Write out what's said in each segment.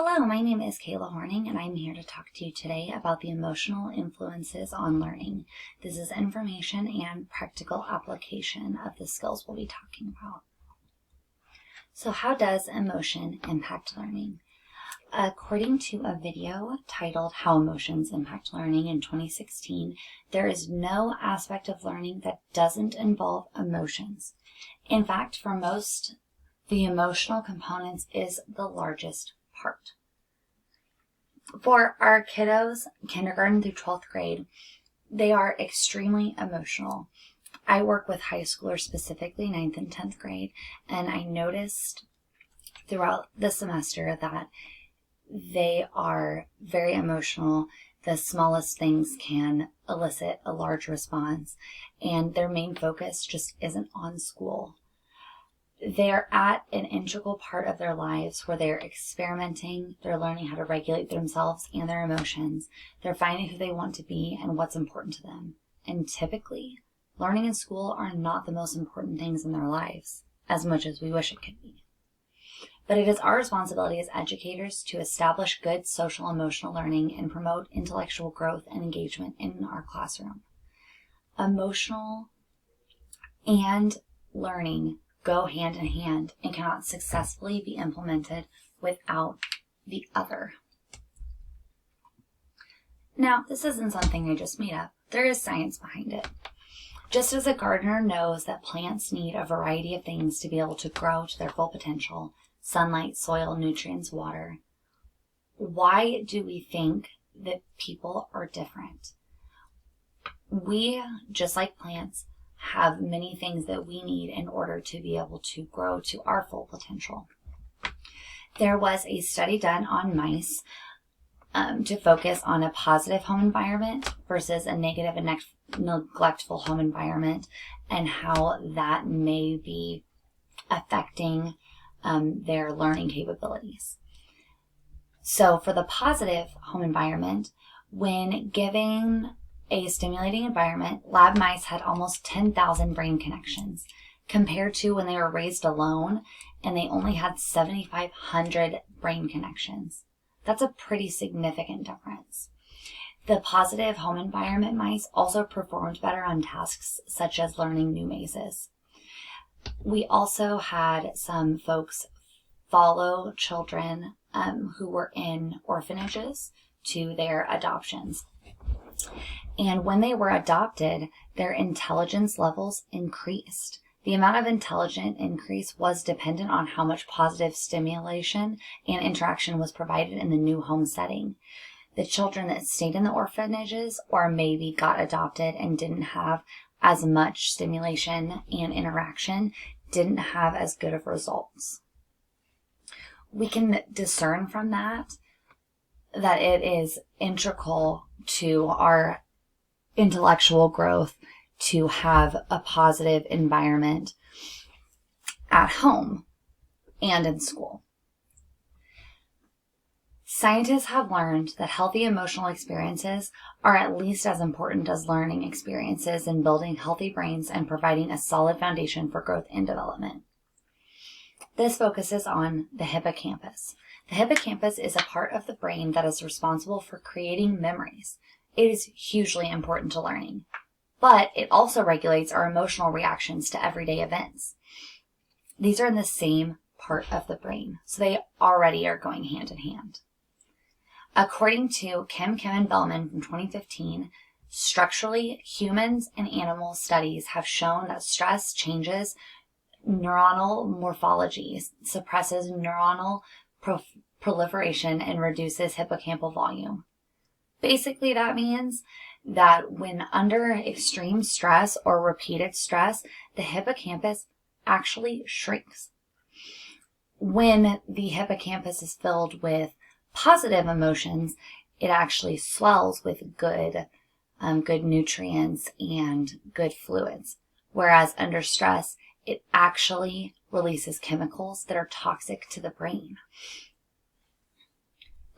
Hello, my name is Kayla Horning, and I'm here to talk to you today about the emotional influences on learning. This is information and practical application of the skills we'll be talking about. So how does emotion impact learning? According to a video titled How Emotions Impact Learning in 2016, there is no aspect of learning that doesn't involve emotions. In fact, for most, the emotional components is the largest part. For our kiddos, kindergarten through 12th grade, they are extremely emotional. I work with high schoolers, specifically 9th and 10th grade, and I noticed throughout the semester that they are very emotional. The smallest things can elicit a large response, and their main focus just isn't on school. They're at an integral part of their lives where they're experimenting, they're learning how to regulate themselves and their emotions, they're finding who they want to be and what's important to them. And typically, learning and school are not the most important things in their lives, as much as we wish it could be. But it is our responsibility as educators to establish good social emotional learning and promote intellectual growth and engagement in our classroom. Emotional and learning go hand in hand and cannot successfully be implemented without the other. Now, this isn't something I just made up. There is science behind it. Just as a gardener knows that plants need a variety of things to be able to grow to their full potential, sunlight, soil, nutrients, water, why do we think that people are different? We, just like plants, have many things that we need in order to be able to grow to our full potential. There was a study done on mice to focus on a positive home environment versus a negative and neglectful home environment and how that may be affecting their learning capabilities. So for the positive home environment, when giving a stimulating environment, lab mice had almost 10,000 brain connections compared to when they were raised alone and they only had 7,500 brain connections. That's a pretty significant difference. The positive home environment mice also performed better on tasks such as learning new mazes. We also had some folks follow children who were in orphanages to their adoptions. And when they were adopted, their intelligence levels increased. The amount of intelligence increase was dependent on how much positive stimulation and interaction was provided in the new home setting. The children that stayed in the orphanages or maybe got adopted and didn't have as much stimulation and interaction didn't have as good of results. We can discern from that it is integral to our intellectual growth to have a positive environment at home and in school. Scientists have learned that healthy emotional experiences are at least as important as learning experiences in building healthy brains and providing a solid foundation for growth and development. This focuses on the hippocampus. The hippocampus is a part of the brain that is responsible for creating memories. It is hugely important to learning, but it also regulates our emotional reactions to everyday events. These are in the same part of the brain, so they already are going hand in hand. According to Kim and Bellman from 2015, structurally, humans and animal studies have shown that stress changes neuronal morphology, suppresses neuronal proliferation, and reduces hippocampal volume. Basically, that means that when under extreme stress or repeated stress, the hippocampus actually shrinks. When the hippocampus is filled with positive emotions, it actually swells with good nutrients and good fluids. Whereas under stress, it actually releases chemicals that are toxic to the brain.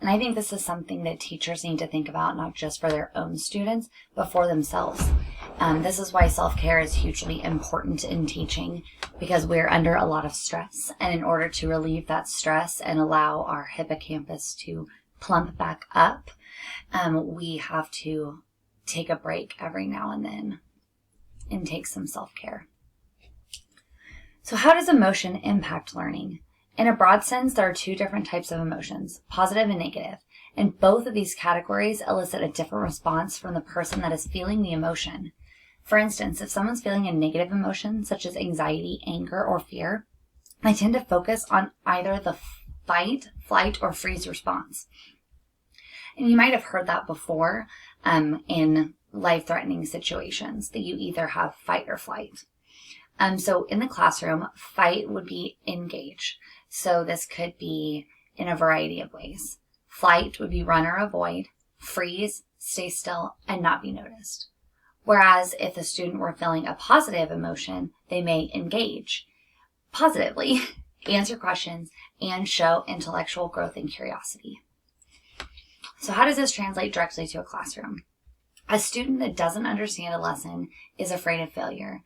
And I think this is something that teachers need to think about, not just for their own students, but for themselves. This is why self-care is hugely important in teaching, because we're under a lot of stress. And in order to relieve that stress and allow our hippocampus to plump back up, we have to take a break every now and then and take some self-care. So how does emotion impact learning? In a broad sense, there are two different types of emotions, positive and negative. And both of these categories elicit a different response from the person that is feeling the emotion. For instance, if someone's feeling a negative emotion, such as anxiety, anger, or fear, they tend to focus on either the fight, flight, or freeze response. And you might have heard that before in life-threatening situations, that you either have fight or flight. So in the classroom, fight would be engage. So this could be in a variety of ways. Flight would be run or avoid, freeze, stay still, and not be noticed. Whereas if the student were feeling a positive emotion, they may engage positively, answer questions, and show intellectual growth and curiosity. So how does this translate directly to a classroom? A student that doesn't understand a lesson is afraid of failure,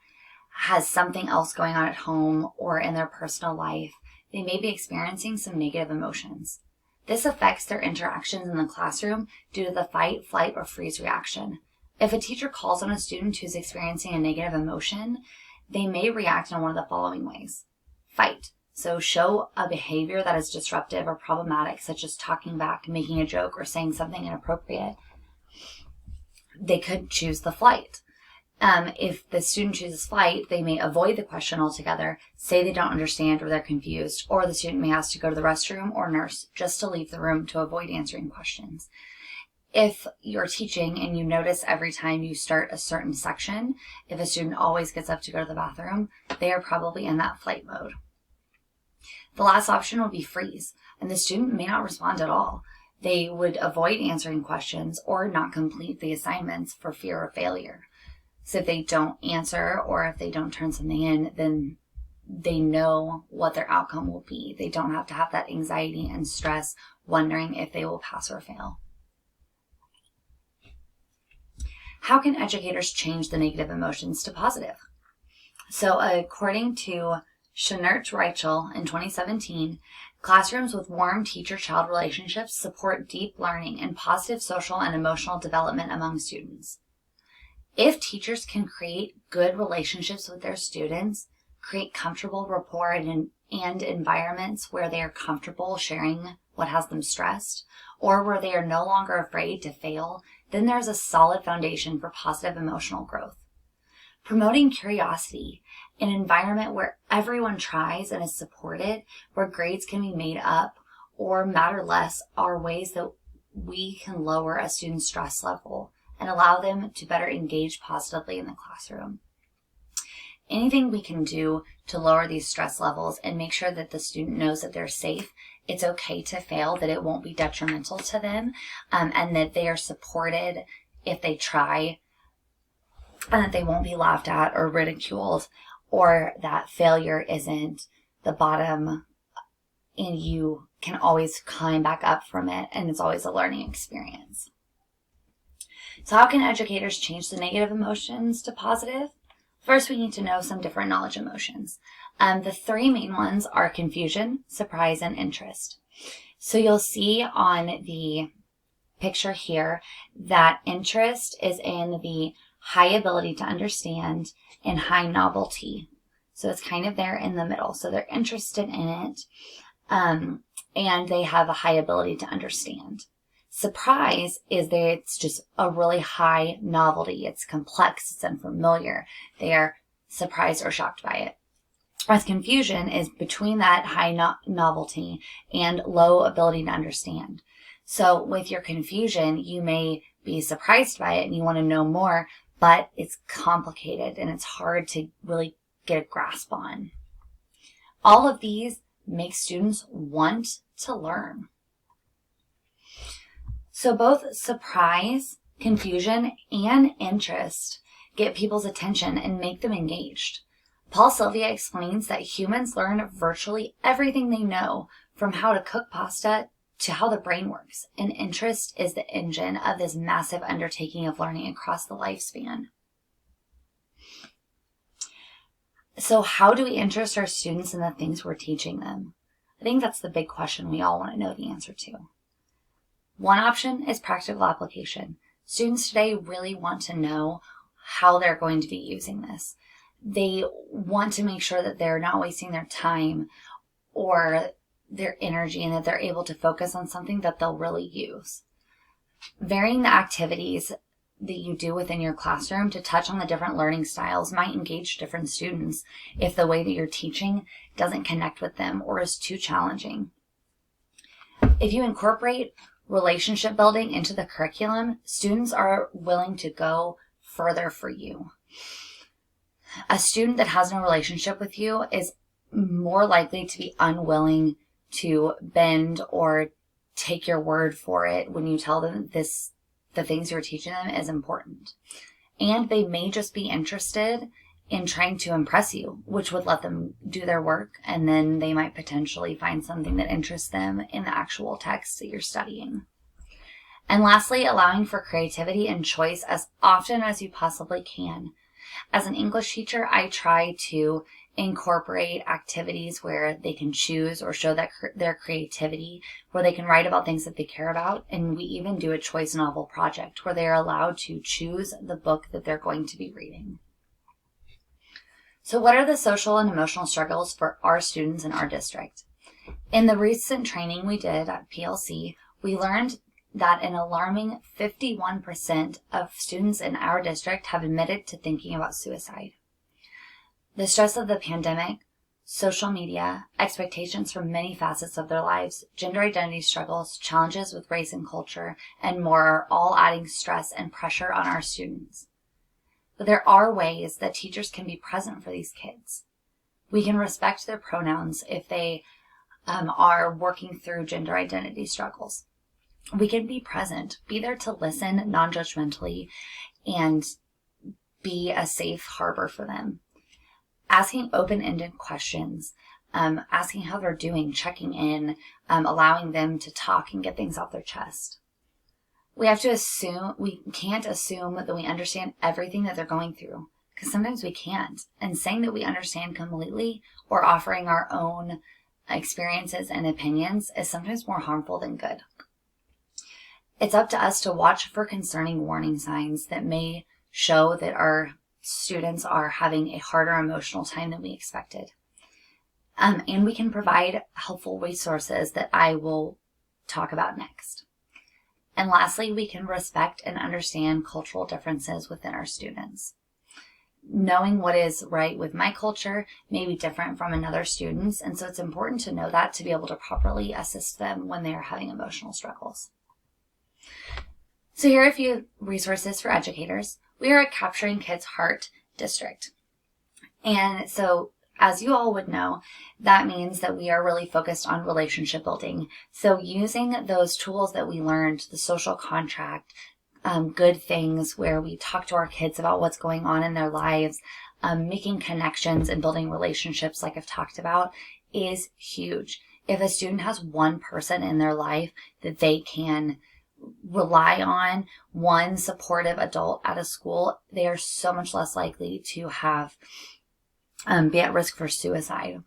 has something else going on at home or in their personal life. They may be experiencing some negative emotions. This affects their interactions in the classroom due to the fight, flight, or freeze reaction. If a teacher calls on a student who's experiencing a negative emotion, they may react in one of the following ways. Fight. So show a behavior that is disruptive or problematic, such as talking back, making a joke, or saying something inappropriate. They could choose the flight. If the student chooses flight, they may avoid the question altogether, say they don't understand or they're confused, or the student may ask to go to the restroom or nurse just to leave the room to avoid answering questions. If you're teaching and you notice every time you start a certain section, if a student always gets up to go to the bathroom, they are probably in that flight mode. The last option would be freeze, and the student may not respond at all. They would avoid answering questions or not complete the assignments for fear of failure. So if they don't answer or if they don't turn something in, then they know what their outcome will be. They don't have to have that anxiety and stress wondering if they will pass or fail. How can educators change the negative emotions to positive? So according to Schnert-Reichel in 2017, classrooms with warm teacher-child relationships support deep learning and positive social and emotional development among students. If teachers can create good relationships with their students, create comfortable rapport and environments where they are comfortable sharing what has them stressed, or where they are no longer afraid to fail, then there's a solid foundation for positive emotional growth. Promoting curiosity, an environment where everyone tries and is supported, where grades can be made up or matter less, are ways that we can lower a student's stress level and allow them to better engage positively in the classroom. Anything we can do to lower these stress levels and make sure that the student knows that they're safe, it's okay to fail, that it won't be detrimental to them, and that they are supported if they try, and that they won't be laughed at or ridiculed, or that failure isn't the bottom and you can always climb back up from it, and it's always a learning experience. So how can educators change the negative emotions to positive? First, we need to know some different knowledge emotions. The three main ones are confusion, surprise, and interest. So you'll see on the picture here that interest is in the high ability to understand and high novelty. So it's kind of there in the middle. So they're interested in it, and they have a high ability to understand. Surprise is that it's just a really high novelty. It's complex, it's unfamiliar. They are surprised or shocked by it. Whereas confusion is between that high novelty and low ability to understand. So with your confusion, you may be surprised by it and you want to know more, but it's complicated and it's hard to really get a grasp on. All of these make students want to learn. So both surprise, confusion, and interest get people's attention and make them engaged. Paul Sylvia explains that humans learn virtually everything they know, from how to cook pasta to how the brain works, and interest is the engine of this massive undertaking of learning across the lifespan. So how do we interest our students in the things we're teaching them? I think that's the big question we all want to know the answer to. One option is practical application. Students today really want to know how they're going to be using this. They want to make sure that they're not wasting their time or their energy and that they're able to focus on something that they'll really use. Varying the activities that you do within your classroom to touch on the different learning styles might engage different students if the way that you're teaching doesn't connect with them or is too challenging. If you incorporate relationship building into the curriculum, students are willing to go further for you. A student that has no relationship with you is more likely to be unwilling to bend or take your word for it when you tell them the things you're teaching them is important. And they may just be interested in trying to impress you, which would let them do their work, and then they might potentially find something that interests them in the actual text that you're studying. And lastly, allowing for creativity and choice as often as you possibly can. As an English teacher, I try to incorporate activities where they can choose or show their creativity, where they can write about things that they care about, and we even do a choice novel project where they are allowed to choose the book that they're going to be reading. So what are the social and emotional struggles for our students in our district? In the recent training we did at PLC, we learned that an alarming 51% of students in our district have admitted to thinking about suicide. The stress of the pandemic, social media, expectations from many facets of their lives, gender identity struggles, challenges with race and culture, and more are all adding stress and pressure on our students. But there are ways that teachers can be present for these kids. We can respect their pronouns if they are working through gender identity struggles. We can be present, be there to listen non-judgmentally, and be a safe harbor for them. Asking open-ended questions, asking how they're doing, checking in, allowing them to talk and get things off their chest. We can't assume that we understand everything that they're going through, because sometimes we can't. And saying that we understand completely or offering our own experiences and opinions is sometimes more harmful than good. It's up to us to watch for concerning warning signs that may show that our students are having a harder emotional time than we expected. And we can provide helpful resources that I will talk about next. And lastly, we can respect and understand cultural differences within our students. Knowing what is right with my culture may be different from another student's, and so it's important to know that to be able to properly assist them when they are having emotional struggles. So here are a few resources for educators. We are a Capturing Kids' Heart district. And so, as you all would know, that means that we are really focused on relationship building. So using those tools that we learned, the social contract, good things where we talk to our kids about what's going on in their lives, making connections and building relationships like I've talked about is huge. If a student has one person in their life that they can rely on, one supportive adult at a school, they are so much less likely to have be at risk for suicide.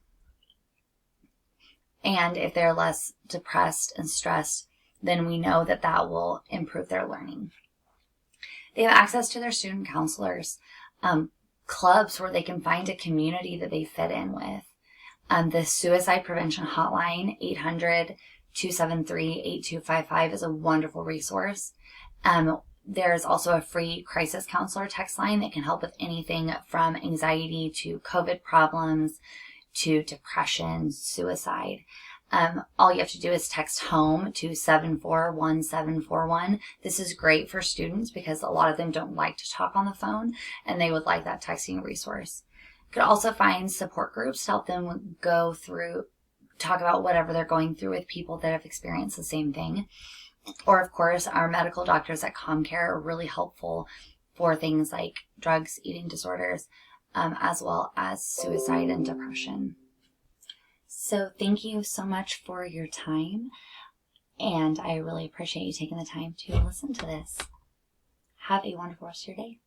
And if they're less depressed and stressed, then we know that that will improve their learning. They have access to their student counselors, clubs where they can find a community that they fit in with. The Suicide Prevention Hotline, 800-273-8255 is a wonderful resource. There's also a free crisis counselor text line that can help with anything from anxiety to COVID problems to depression, suicide. All you have to do is text HOME to 741741. This is great for students because a lot of them don't like to talk on the phone and they would like that texting resource. You could also find support groups to help them talk about whatever they're going through with people that have experienced the same thing. Or, of course, our medical doctors at ComCare are really helpful for things like drugs, eating disorders, as well as suicide and depression. So thank you so much for your time, and I really appreciate you taking the time to listen to this. Have a wonderful rest of your day.